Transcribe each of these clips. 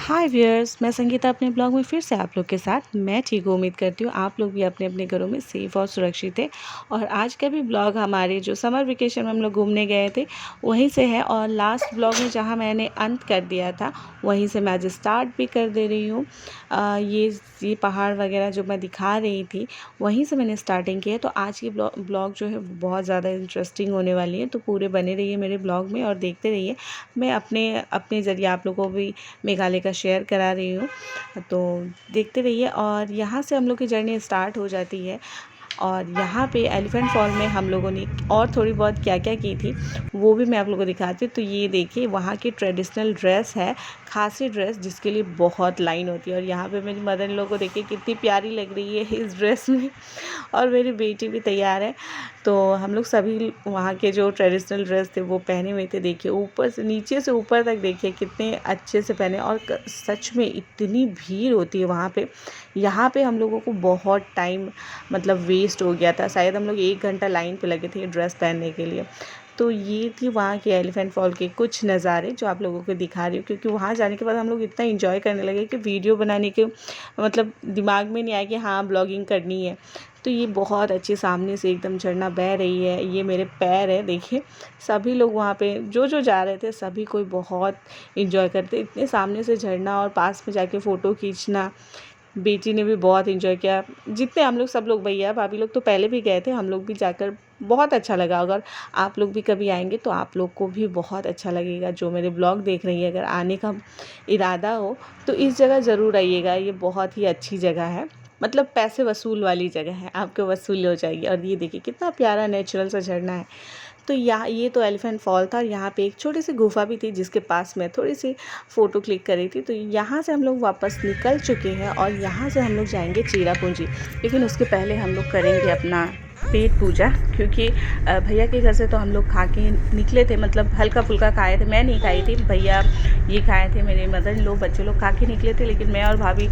हाय viewers, मैं संगीता अपने blog में फिर से आप लोग के साथ। मैं ठीक हूँ, उम्मीद करती हूँ आप लोग भी अपने अपने घरों में सेफ़ और सुरक्षित है। और आज का भी ब्लॉग हमारे जो समर वेकेशन में हम लोग घूमने गए थे वहीं से है। और लास्ट ब्लॉग में जहाँ मैंने अंत कर दिया था वहीं से मैं आज स्टार्ट भी कर दे रही हूँ। ये पहाड़ वगैरह जो मैं दिखा रही थी वहीं से मैंने स्टार्टिंग की है। तो आज की ब्लॉग जो है बहुत ज़्यादा इंटरेस्टिंग होने वाली है, तो पूरे बने रहिए मेरे ब्लॉग में और देखते रहिए। मैं अपने अपने ज़रिए आप लोगों को भी मेघालय का शेयर करा रही हूँ, तो देखते रहिए। और यहाँ से हम लोग की जर्नी स्टार्ट हो जाती है। और यहाँ पे एलिफेंट फॉल में हम लोगों ने और थोड़ी बहुत क्या क्या की थी वो भी मैं आप लोगों को दिखाती हूँ। तो ये देखिए, वहाँ की ट्रेडिशनल ड्रेस है, खासी ड्रेस, जिसके लिए बहुत लाइन होती है। और यहाँ पे मेरी मदर इन लोग को देखिए कितनी प्यारी लग रही है इस ड्रेस में। और मेरी बेटी भी तैयार है। तो हम लोग सभी वहाँ के जो ट्रेडिशनल ड्रेस थे वो पहने हुए थे। देखिए ऊपर से नीचे से ऊपर तक देखिए कितने अच्छे से पहने। और सच में इतनी भीड़ होती है वहाँ पे। यहाँ पे हम लोगों को बहुत टाइम मतलब वेस्ट हो गया था, शायद हम लोग 1 घंटा लाइन पे लगे थे ड्रेस पहनने के लिए। तो ये थी वहाँ के एलिफेंट फॉल के कुछ नज़ारे जो आप लोगों को दिखा रही हूँ। क्योंकि वहाँ जाने के बाद हम लोग इतना एंजॉय करने लगे कि वीडियो बनाने के मतलब दिमाग में नहीं आया कि हाँ ब्लॉगिंग करनी है। तो ये बहुत अच्छे सामने से एकदम झरना बह रही है। ये मेरे पैर है देखिए। सभी लोग वहाँ पे जो जा रहे थे सभी कोई बहुत एंजॉय करते, इतने सामने से झरना और पास में जाके फ़ोटो खींचना। बेटी ने भी बहुत एंजॉय किया। जितने हम लोग सब लोग, भैया भाभी लोग तो पहले भी गए थे, हम लोग भी जाकर बहुत अच्छा लगा। अगर आप लोग भी कभी आएंगे तो आप लोग को भी बहुत अच्छा लगेगा। जो मेरे ब्लॉग देख रही है, अगर आने का इरादा हो तो इस जगह ज़रूर आइएगा। ये बहुत ही अच्छी जगह है, मतलब पैसे वसूल वाली जगह है, आपको वसूल हो जाएगी। और ये देखिए कितना प्यारा नेचुरल सा झरना है। तो यहाँ ये तो एलिफेंट फॉल था। यहाँ पे एक छोटी सी गुफा भी थी जिसके पास मैं थोड़ी सी फ़ोटो क्लिक करी थी। तो यहाँ से हम लोग वापस निकल चुके हैं और यहाँ से हम लोग जाएंगे चेरापूंजी। लेकिन उसके पहले हम लोग करेंगे अपना पेट पूजा। क्योंकि भैया के घर से तो हम लोग खा के निकले थे, मतलब हल्का फुल्का खाए थे। मैं नहीं खाई थी, भैया ये खाए थे, मेरे मदर इन लोग बच्चे लोग खा के निकले थे। लेकिन मैं और भाभी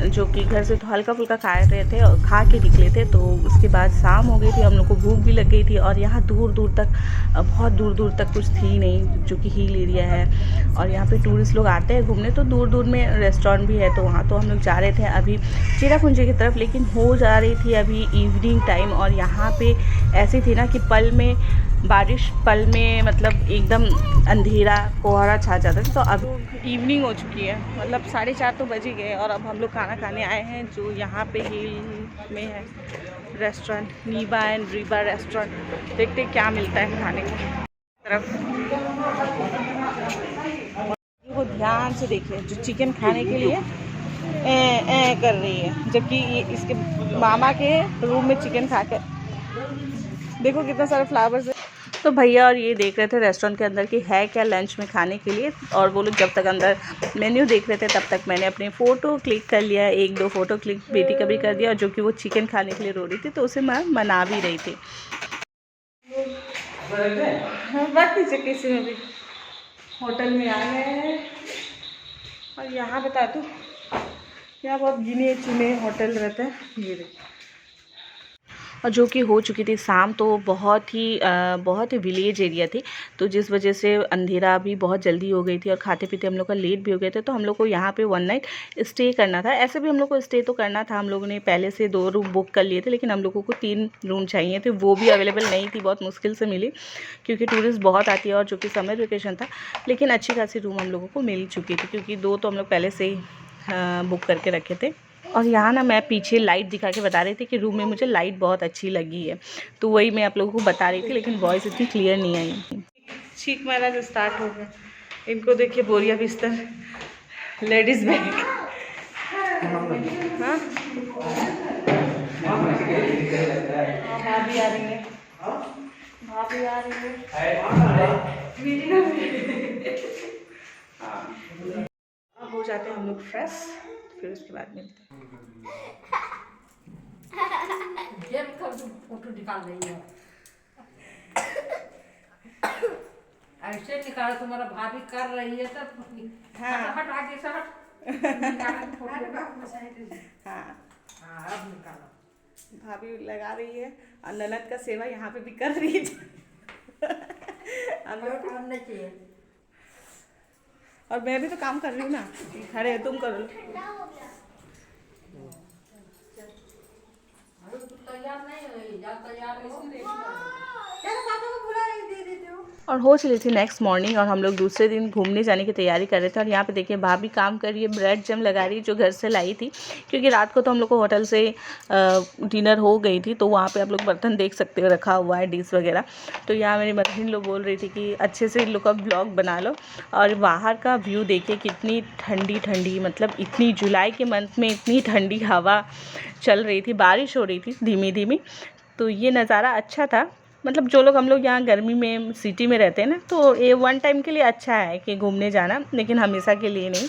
जो कि घर से तो हल्का फुल्का खाए रहे थे और खा के निकले थे। तो उसके बाद शाम हो गई थी, हम लोग को भूख भी लग गई थी। और यहाँ दूर दूर तक बहुत दूर दूर तक कुछ थी नहीं, जो कि हिल एरिया है। और यहाँ पे टूरिस्ट लोग आते हैं घूमने, तो दूर दूर में रेस्टोरेंट भी है। तो वहाँ तो हम लोग जा रहे थे अभी चेरापूंजी की तरफ। लेकिन हो जा रही थी अभी इवनिंग टाइम। और यहाँ पे ऐसी थी ना कि पल में बारिश, पल में मतलब एकदम अंधेरा कोहरा छा जाता था। तो अब इवनिंग हो चुकी है, मतलब 4:30 तो बज ही गए। और अब हम लोग खाना खाने आए हैं जो यहाँ पे हिल में है, रेस्टोरेंट नीबा एंड रीबा रेस्टोरेंट। देखते क्या मिलता है खाने की तरफ। वो ध्यान से देखिए, जो चिकन खाने के लिए ए कर रही है, जबकि ये इसके मामा के रूम में चिकन खा कर देखो कितना सारा फ्लावर्स है। तो भैया और ये देख रहे थे रेस्टोरेंट के अंदर कि है क्या लंच में खाने के लिए। और वो लोग जब तक अंदर मेन्यू देख रहे थे तब तक मैंने अपनी फ़ोटो क्लिक कर लिया, 1-2 फ़ोटो क्लिक बेटी का भी कर दिया। और जो कि वो चिकन खाने के लिए रो रही थी तो उसे मैं मना भी रही थी। बात कीजिए, किसी में भी होटल में आ गए हैं। और यहाँ बता दूँ, यहाँ बहुत गिने चुने होटल रहते हैं। ये देखिए, और जो कि हो चुकी थी शाम। तो बहुत ही विलेज एरिया थी, तो जिस वजह से अंधेरा भी बहुत जल्दी हो गई थी और खाते पीते हम लोग का लेट भी हो गए थे। तो हम लोग को यहाँ पे 1 नाइट स्टे करना था। ऐसे भी हम लोग को स्टे तो करना था, हम लोगों ने पहले से 2 रूम बुक कर लिए थे। लेकिन हम लोगों को 3 रूम चाहिए थे, वो भी अवेलेबल नहीं थी, बहुत मुश्किल से मिली क्योंकि टूरिस्ट बहुत आती है। और जो कि समर वेकेशन था, लेकिन अच्छी खासी रूम हम लोगों को मिल चुकी थी क्योंकि 2 तो हम लोग पहले से ही बुक करके रखे थे। और यहाँ ना मैं पीछे लाइट दिखा के बता रही थी कि रूम में मुझे लाइट बहुत अच्छी लगी है, तो वही मैं आप लोगों को बता रही थी। लेकिन वॉइस इतनी क्लियर नहीं आई। चीख मारा जो स्टार्ट हो गया। इनको देखिए, बोरिया बिस्तर, लेडीज़ बैग। हाँ, भाभी आ रही है, भाभी आ रही है। हाँ, अब हो जाते हैं हम लोग फ्रेश, फिर उसके बाद मिलते हैं। फोटो निकाल रही है, ऐसे निकाला तुम्हारा भाभी कर रही है तो हट आगे से हट। हाँ हाँ, अब निकाला। भाभी लगा रही है और ननद का सेवा यहाँ पे भी कर रही है। हम लोग नहीं चाहिए। और मैं भी तो काम कर रही हूँ ना, खड़े तुम कर लो। अरे तू तैयार नहीं हुई, जब तैयार हो चलो पापा को बुला दे देते हो। और हो चली थी नेक्स्ट मॉर्निंग और हम लोग दूसरे दिन घूमने जाने की तैयारी कर रहे थे। और यहाँ पे देखिए भाभी काम कर रही है, ब्रेड जैम लगा रही है जो घर से लाई थी, क्योंकि रात को तो हम लोग को होटल से डिनर हो गई थी। तो वहाँ पे आप लोग बर्तन देख सकते हो रखा हुआ है, डिश वगैरह। तो यहाँ मेरी मदर इन लोग बोल रही थी कि अच्छे से इन लोग का ब्लॉग बना लो। और बाहर का व्यू देखिए कितनी ठंडी ठंडी, मतलब इतनी जुलाई के मंथ में इतनी ठंडी हवा चल रही थी, बारिश हो रही थी धीमी धीमी। तो ये नज़ारा अच्छा था। मतलब जो लोग हम लोग यहाँ गर्मी में सिटी में रहते हैं ना, तो ये वन टाइम के लिए अच्छा है कि घूमने जाना, लेकिन हमेशा के लिए नहीं,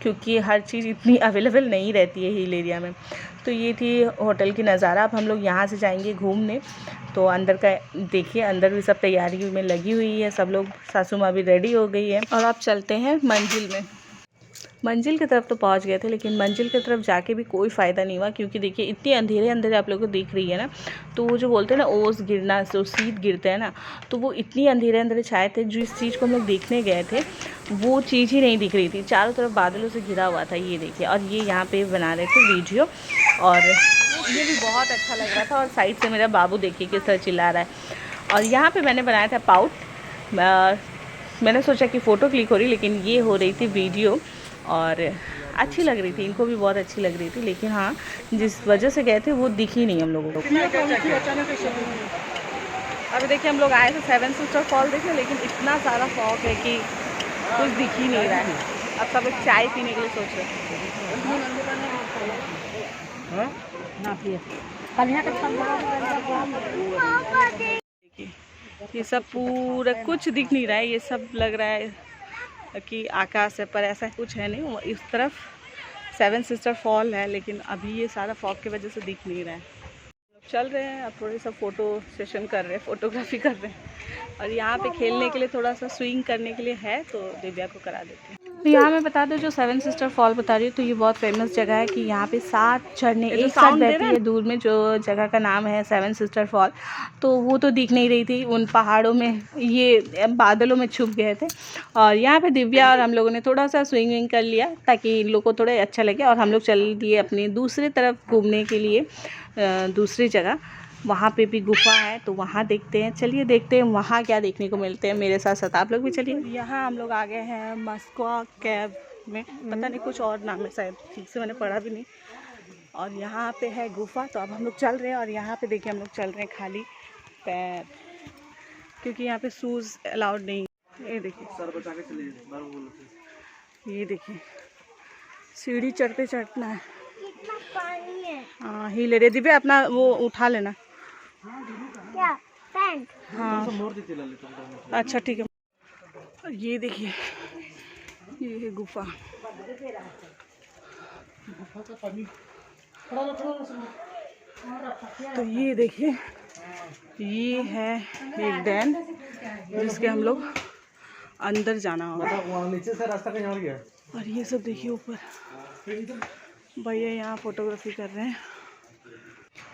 क्योंकि हर चीज़ इतनी अवेलेबल नहीं रहती है हिल एरिया में। तो ये थी होटल की नज़ारा। अब हम लोग यहाँ से जाएंगे घूमने। तो अंदर का देखिए, अंदर भी सब तैयारी में लगी हुई है, सब लोग, सासू माँ भी रेडी हो गई है। और अब चलते हैं मंजिल में। मंजिल की तरफ तो पहुंच गए थे, लेकिन मंजिल की तरफ जाके भी कोई फ़ायदा नहीं हुआ, क्योंकि देखिए इतने अंधेरे अंधेरे आप लोगों को दिख रही है ना। तो वो जो बोलते हैं ना ओस गिरना, जो शीत गिरते हैं ना, तो वो इतनी अंधेरे अंधेरे छाए थे। जिस चीज़ को हम लोग देखने गए थे वो चीज़ ही नहीं दिख रही थी, चारों तरफ बादलों से घिरा हुआ था। ये देखिए, और ये यहाँ पे बना रहे थे वीडियो, और ये भी बहुत अच्छा लग रहा था। और साइड से मेरा बाबू देखिए किस तरह चिल्ला रहा है। और यहाँ पर मैंने बनाया था पाउट। मैंने सोचा कि फ़ोटो क्लिक हो रही, लेकिन ये हो रही थी वीडियो। और अच्छी लग रही थी, इनको भी बहुत अच्छी लग रही थी, लेकिन हाँ जिस वजह से गए थे वो दिखी नहीं हम लोगों को। अभी देखिए हम लोग आए थे 7 सिस्टर फॉल देखने, लेकिन इतना सारा फॉग है कि कुछ दिख ही नहीं रहा है। अब सब लोग चाय पीने के लिए सोच रहे हैं। ये सब पूरा कुछ दिख नहीं रहा है, ये सब लग रहा है कि आकाश है, पर ऐसा कुछ है नहीं। इस तरफ 7 सिस्टर फॉल है, लेकिन अभी ये सारा फॉग की वजह से दिख नहीं रहा है। चल रहे हैं, अब थोड़ी सा फ़ोटो सेशन कर रहे हैं, फ़ोटोग्राफी कर रहे हैं। और यहाँ पे खेलने के लिए थोड़ा सा स्विंग करने के लिए है, तो दिव्या को करा देते हैं। तो यहाँ मैं बता दूँ, जो 7 सिस्टर फॉल बता रही हूँ, तो ये बहुत फेमस जगह है कि यहाँ पे 7 झरने एक साथ बहती है। दूर में जो जगह का नाम है 7 सिस्टर फॉल, तो वो तो दिख नहीं रही थी उन पहाड़ों में, ये बादलों में छुप गए थे। और यहाँ पे दिव्या और हम लोगों ने थोड़ा सा स्विंगिंग कर लिया, ताकि इन लोग को थोड़ा अच्छा लगे। और हम लोग चल दिए अपनी दूसरी तरफ घूमने के लिए, दूसरी जगह। वहाँ पे भी गुफा है, तो वहाँ देखते हैं। चलिए देखते हैं वहाँ क्या देखने को मिलते हैं। मेरे साथ साथ आप लोग भी चलिए। यहाँ हम लोग आ गए हैं मस्क्वा केव में, पता नहीं कुछ और नाम है शायद, ठीक से मैंने पढ़ा भी नहीं। और यहाँ पे है गुफा, तो अब हम लोग चल रहे हैं। और यहाँ पे देखिए हम लोग चल रहे हैं खाली पैर, क्योंकि यहाँ पे शूज़ अलाउड नहीं। ये देखिए सर बचा के चलिए, ये देखिए सीढ़ी चढ़ते चढ़ना है। पानी है। हाँ ही ले रहे दिव्या, अपना वो उठा लेना। क्या पैंट? हाँ अच्छा ठीक है। ये देखिए, ये है गुफा। तो ये देखिए, ये है एक डैम जिसके हम लोग अंदर जाना होगा। नीचे से रास्ता कहीं और गया। और ये सब देखिए ऊपर भैया यहाँ फोटोग्राफी कर रहे हैं।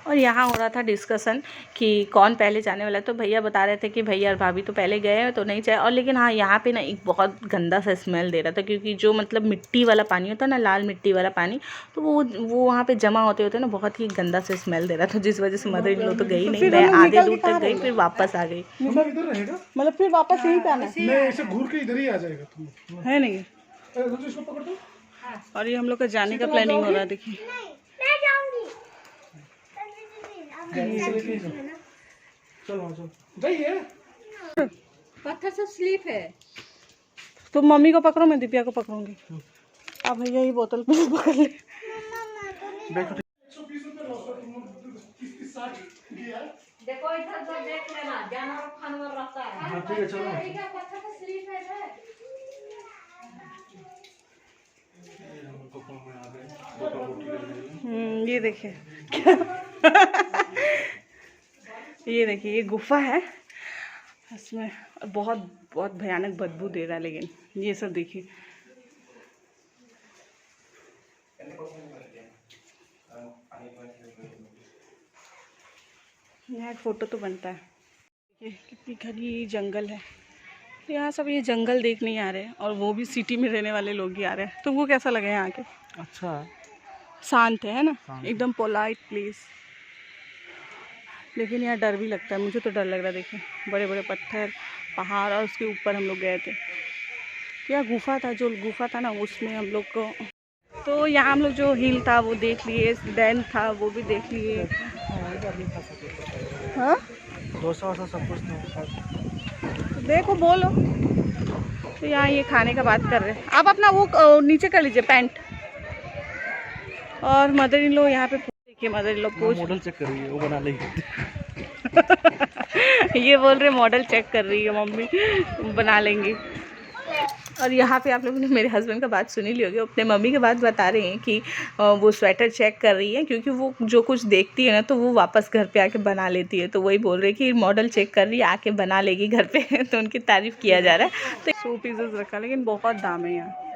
और यहाँ हो रहा था डिस्कशन कि कौन पहले जाने वाला है। तो भैया बता रहे थे कि भैया और भाभी तो पहले गए हैं, तो नहीं चाहिए। और लेकिन हाँ, यहाँ पे ना एक बहुत गंदा सा स्मेल दे रहा था, क्योंकि जो मतलब मिट्टी वाला पानी होता है ना, लाल मिट्टी वाला पानी, तो वो वहाँ पे जमा होते होते ना बहुत ही गंदा सा स्मेल दे रहा था, जिस वजह से मदर इन लोग तो गई नहीं। मैं आधे दूर तक गई, फिर वापस आ गई। मतलब फिर वापस यहीं पे आना ऐसे घूर के इधर ही आ जाएगा तुम, है नहीं। इसको पकड़ दो। और ये हम लोग का जाने का प्लानिंग हो रहा है, देखिए। मैं जाऊंगी। चलो जाइए। पत्थर से स्लिप है। तुम मम्मी को पकड़ो, मैं दिव्या को पकड़ूंगी। अब भैया ये बोतल पकड़ ले। देखो इधर तो देख लेना, जानवर फानवर रहता है। ठीक है चलो। पत्थर से स्लिप है। ये देखिए ये देखिए, ये गुफा है, इसमें बहुत बहुत भयानक बदबू दे रहा है। लेकिन ये सब देखिए, यहाँ एक फ़ोटो तो बनता है। ये कितनी घनी जंगल है, यहाँ सब ये जंगल देखने आ रहे हैं और वो भी सिटी में रहने वाले लोग ही आ रहे हैं। तुमको कैसा लगा यहाँ के? अच्छा है, शांत है ना, शांत। एकदम पोलाइट प्लेस। लेकिन यहाँ डर भी लगता है, मुझे तो डर लग रहा है। देखें बड़े बड़े पत्थर, पहाड़, और उसके ऊपर हम लोग गए थे। क्या गुफा था, जो गुफा था ना उसमें हम लोग को, तो यहाँ हम लोग जो हिल था वो देख लिए, डैम था वो भी देख लिए। हाँ डोसा वोसा सब कुछ था। देखो बोलो। तो यहाँ ये खाने का बात कर रहे हैं। आप अपना वो नीचे कर लीजिए पैंट। और मदर इन लो यहाँ पे देखिए, मदर इन लो पूछ मॉडल चेक कर रही है, वो बना लेगी। ये बोल रहे मॉडल चेक कर रही है मम्मी, बना लेंगी। और यहाँ पे आप लोगों ने मेरे हस्बैंड का बात सुनी ली होगी, अपने मम्मी की बात बता रहे हैं कि वो स्वेटर चेक कर रही है, क्योंकि वो जो कुछ देखती है ना तो वो वापस घर पे आके बना लेती है। तो वही बोल रही है कि मॉडल चेक कर रही है, आके बना लेगी घर पे। तो उनकी तारीफ़ किया जा रहा है। तो 100 पीसेस रखा, लेकिन बहुत दाम है यहाँ।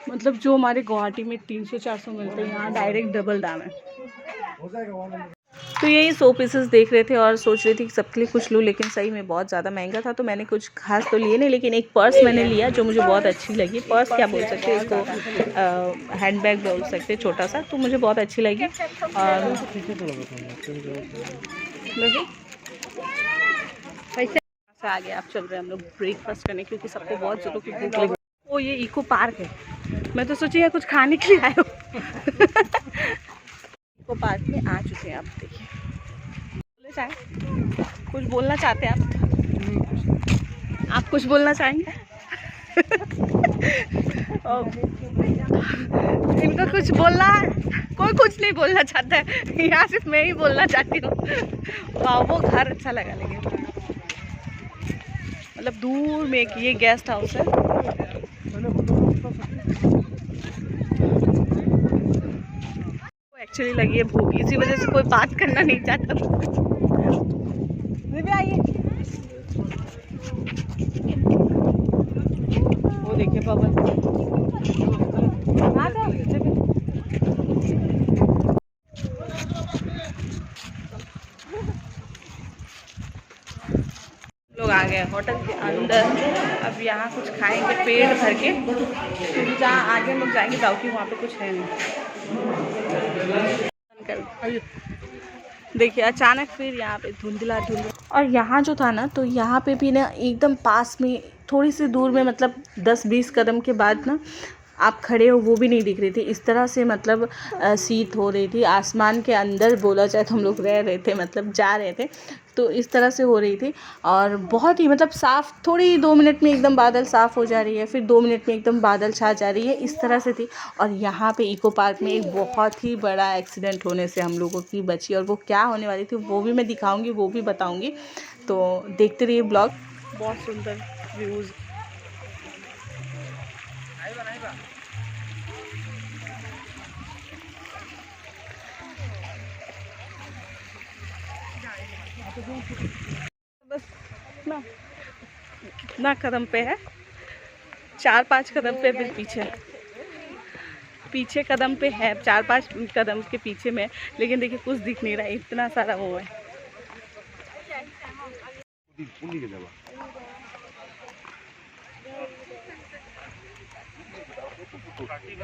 मतलब जो हमारे गुवाहाटी में 300-400 मिलते हैं, यहाँ डायरेक्ट डबल दाम है। तो यही 100 पीसेस देख रहे थे और सोच रही थी कि सबके लिए कुछ लूँ, लेकिन सही में बहुत ज़्यादा महंगा था। तो मैंने कुछ खास तो लिए नहीं, लेकिन एक पर्स मैंने लिया जो मुझे बहुत अच्छी लगी। पर्स क्या बोल सकते हैं इसको, हैंड बैग बोल सकते हैं, छोटा सा। तो मुझे बहुत अच्छी लगी। और पैसे से आगे आप चल रहे हैं हम लोग ब्रेकफास्ट करने, क्योंकि सबको बहुत ज़रूर की भूख लगी। ओ ये इको पार्क है, मैं तो सोची है कुछ खाने के लिए आए हो। इको पार्क में आ चुके हैं आप। देखिए बोले चाहे कुछ बोलना चाहते हैं आप कुछ बोलना चाहेंगे? इनको कुछ बोलना है? कोई कुछ नहीं बोलना चाहता है, यहाँ सिर्फ मैं ही बोलना चाहती हूँ। वाह वो घर अच्छा लगा, लेकिन मतलब दूर में एक ये गेस्ट हाउस है। एक्चुअली लगी है भूख, इसी वजह से कोई बात करना नहीं चाहता। आइए, वो देखिए बबल। लोग आ गए होटल के अंदर। अब यहाँ कुछ खाएंगे पेट भर के, क्योंकि जहाँ आगे हम लोग जाएंगे गाँव की, वहाँ पे कुछ है नहीं। देखिए अचानक फिर यहाँ पे धुंधला। और यहाँ जो था ना, तो यहाँ पे भी ना एकदम पास में, थोड़ी सी दूर में, मतलब 10-20 कदम के बाद ना आप खड़े हो वो भी नहीं दिख रही थी। इस तरह से मतलब शीत हो रही थी। आसमान के अंदर बोला जाए तो हम लोग रह रहे थे, मतलब जा रहे थे, तो इस तरह से हो रही थी। और बहुत ही मतलब साफ़, थोड़ी 2 मिनट में एकदम बादल साफ़ हो जा रही है, फिर 2 मिनट में एकदम बादल छा जा रही है, इस तरह से थी। और यहाँ पे इको पार्क में एक बहुत ही बड़ा एक्सीडेंट होने से हम लोगों की बची, और वो क्या होने वाली थी वो भी मैं दिखाऊँगी, वो भी बताऊँगी। तो देखते रहिए ब्लॉग। बहुत सुंदर व्यूज़। बस कितना कदम पे है, 4-5 कदम पे फिर पीछे कदम पे है, 4-5 कदम के पीछे में। लेकिन देखिए कुछ दिख नहीं रहा है, इतना सारा वो है।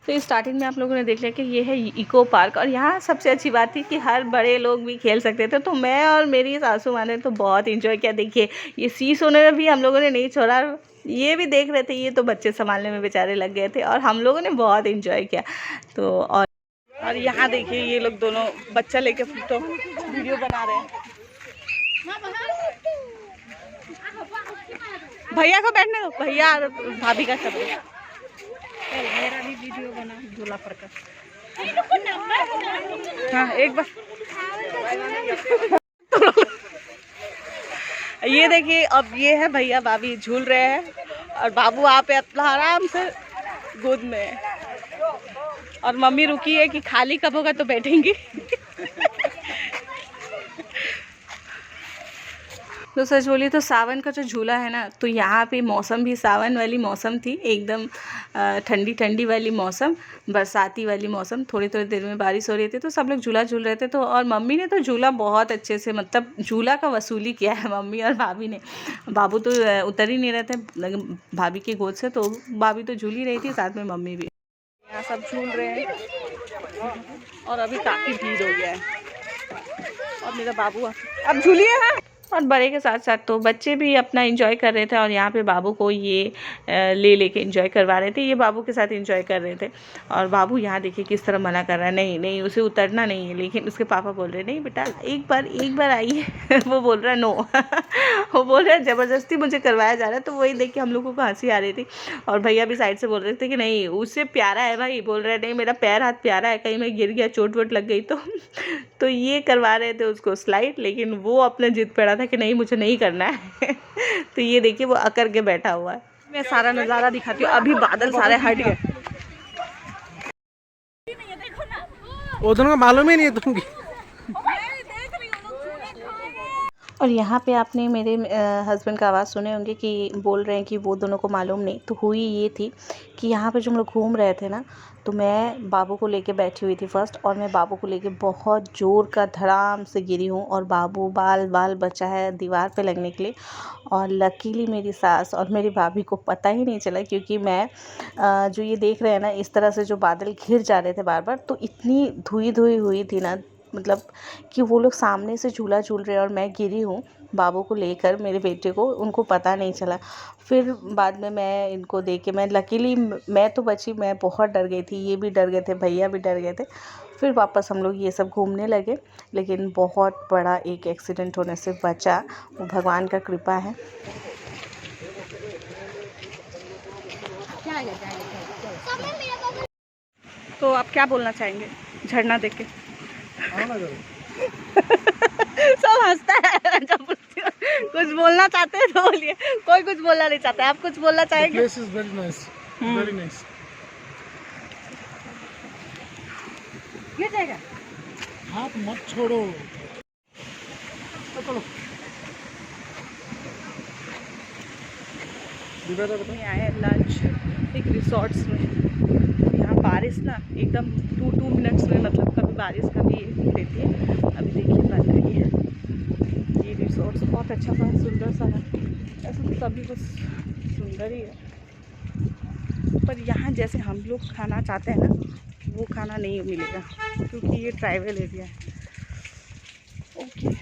तो स्टार्टिंग में आप लोगों ने देख लिया कि ये है इको पार्क, और यहाँ सबसे अच्छी बात थी कि हर बड़े लोग भी खेल सकते थे। तो मैं और मेरी सासू माँ ने तो बहुत इंजॉय किया। देखिए ये सी सोने में भी हम लोगों ने नहीं छोड़ा, ये भी देख रहे थे। ये तो बच्चे संभालने में बेचारे लग गए थे, और हम लोगों ने बहुत इंजॉय किया। तो और यहाँ देखिए ये लोग दोनों बच्चा लेके फोटो वीडियो बना रहे हैं। भैया को बैठने दो, भैया और भाभी का कर दो। मेरा भी वीडियो बना, दूल्हा पर का। हाँ एक बार ये देखिए, अब ये है भैया भाभी झूल रहे हैं, और बाबू आप अपना आराम से गोद में है, और मम्मी रुकी है कि खाली कब होगा तो बैठेंगी। तो सच बोलिए तो सावन का जो झूला है ना, तो यहाँ पे मौसम भी सावन वाली मौसम थी, एकदम ठंडी ठंडी वाली मौसम, बरसाती वाली मौसम। थोड़ी थोड़ी देर में बारिश हो रही थी तो सब लोग झूला झूल रहे थे। तो और मम्मी ने तो झूला बहुत अच्छे से, मतलब झूला का वसूली किया है मम्मी और भाभी ने। बाबू तो उतर ही नहीं रहे थे भाभी की गोद से, तो भाभी तो झूल ही रही थी, साथ में मम्मी भी। यहाँ सब झूल रहे हैं और अभी काफ़ी भीड़ हो गया है। और मेरा बाबू अब झूलिए है। और बड़े के साथ साथ तो बच्चे भी अपना एंजॉय कर रहे थे। और यहाँ पे बाबू को ये ले लेके एंजॉय करवा रहे थे, ये बाबू के साथ एंजॉय कर रहे थे। और बाबू यहाँ देखिए किस तरह मना कर रहा है, नहीं नहीं उसे उतरना नहीं है। लेकिन उसके पापा बोल रहे नहीं बेटा एक बार आइए वो बोल रहा है नो वो बोल रहा है ज़बरदस्ती मुझे करवाया जा रहा है। तो वही देख के हम लोगों को हंसी आ रही थी। और भैया भी साइड से बोल रहे थे कि नहीं उससे प्यारा है भाई, बोल रहे नहीं मेरा पैर हाथ प्यारा है, कहीं मैं गिर गया चोट वोट लग गई तो ये करवा रहे थे उसको स्लाइड। लेकिन वो अपने जिद पे अड़ा था कि नहीं मुझे नहीं करना है तो ये देखिए वो अकर के बैठा हुआ है। मैं सारा नज़ारा दिखाती हूँ। अभी बादल सारे हट गए। वो दोनों का मालूम ही नहीं है तुमकी। और यहाँ पे आपने मेरे हस्बैंड का आवाज़ सुने होंगे कि बोल रहे हैं कि वो दोनों को मालूम नहीं। तो हुई ये थी कि यहाँ पे जो हम लोग घूम रहे थे ना, तो मैं बाबू को लेके बैठी हुई थी फर्स्ट। और मैं बाबू को लेके बहुत ज़ोर का धड़ाम से गिरी हूँ और बाबू बाल बचा है दीवार पे लगने के लिए। और लकीली मेरी सास और मेरी भाभी को पता ही नहीं चला, क्योंकि मैं जो ये देख रहे हैं ना इस तरह से जो बादल घिर जा रहे थे बार बार, तो इतनी धुई हुई थी ना, मतलब कि वो लोग सामने से झूला झूल रहे हैं और मैं गिरी हूँ बाबू को लेकर, मेरे बेटे को, उनको पता नहीं चला। फिर बाद में मैं इनको देख के, मैं लकीली मैं तो बची, मैं बहुत डर गई थी, ये भी डर गए थे, भैया भी डर गए थे। फिर वापस हम लोग ये सब घूमने लगे। लेकिन बहुत बड़ा एक एक्सीडेंट होने से बचा, वो भगवान का कृपा है। तो आप क्या बोलना चाहेंगे झरना देख के? सब हंसता है जब कुछ बोलना चाहते हैं तो बोलिए। कोई कुछ बोलना नहीं चाहता है, आप कुछ बोलना चाहेंगे? Place is very nice, very nice. गिर जाएगा। हाथ मत छोड़ो। चलो आए लंच एक रिसोर्ट्स में। यहाँ बारिश ना एकदम 2 मिनट्स में, मतलब कभी बारिश कभी देती है। अभी देखिए बन रही है। ये रिसोर्ट्स बहुत अच्छा सा सुंदर सा है। ऐसे तो सभी कुछ सुंदर ही है, पर यहाँ जैसे हम लोग खाना चाहते हैं ना वो खाना नहीं मिलेगा, क्योंकि ये ट्राइबल एरिया है। ओके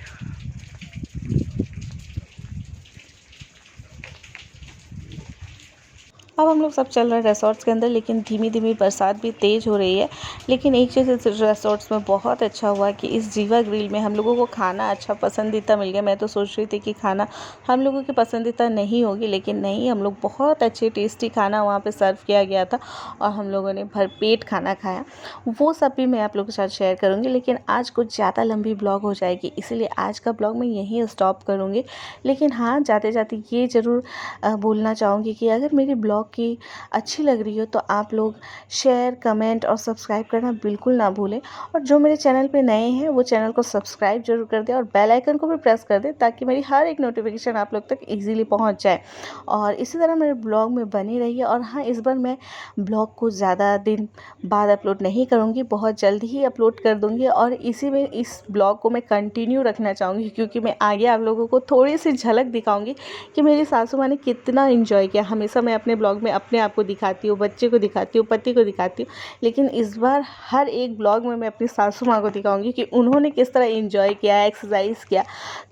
अब हम लोग सब चल रहे हैं रिसोर्ट्स के अंदर। लेकिन धीमी धीमी बरसात भी तेज़ हो रही है। लेकिन एक चीज़ इस रिसोर्ट्स में बहुत अच्छा हुआ कि इस जीवा ग्रिल में हम लोगों को खाना अच्छा पसंदीदा मिल गया। मैं तो सोच रही थी कि खाना हम लोगों की पसंदीदा नहीं होगी, लेकिन नहीं, हम लोग बहुत अच्छे टेस्टी खाना वहाँ पे सर्व किया गया था और हम लोगों ने भरपेट खाना खाया। वो सब भी मैं आप लोगों के साथ शेयर करूँगी। लेकिन आज कुछ ज़्यादा लंबी ब्लॉग हो जाएगी, इसीलिए आज का ब्लॉग मैं यहीं स्टॉप करूँगी। लेकिन हाँ, जाते जाते ये ज़रूर बोलना चाहूँगी कि अगर मेरी ब्लॉग की अच्छी लग रही हो तो आप लोग शेयर, कमेंट और सब्सक्राइब करना बिल्कुल ना भूलें। और जो मेरे चैनल पे नए हैं वो चैनल को सब्सक्राइब जरूर कर दें और बेल आइकन को भी प्रेस कर दें, ताकि मेरी हर एक नोटिफिकेशन आप लोग तक इजीली पहुंच जाए। और इसी तरह मेरे ब्लॉग में बनी रहिए। और हाँ, इस बार मैं ब्लॉग को ज़्यादा दिन बाद अपलोड नहीं करूँगी, बहुत जल्दी ही अपलोड कर दूँगी। और इसी में इस ब्लॉग को मैं कंटिन्यू रखना चाहूँगी, क्योंकि मैं आगे आप लोगों को थोड़ी सी झलक दिखाऊँगी कि मेरी सासू माँ ने कितना इन्जॉय किया। हमेशा मैं अपने ब्लॉग में अपने आप को दिखाती हूँ, बच्चे को दिखाती हूँ, पति को दिखाती हूँ, लेकिन इस बार हर एक ब्लॉग में मैं अपनी सासू माँ को दिखाऊंगी कि उन्होंने किस तरह एंजॉय किया, एक्सरसाइज किया।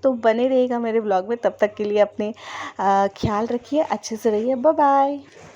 तो बने रहिएगा मेरे ब्लॉग में। तब तक के लिए अपने ख्याल रखिए, अच्छे से रहिए। Bye bye.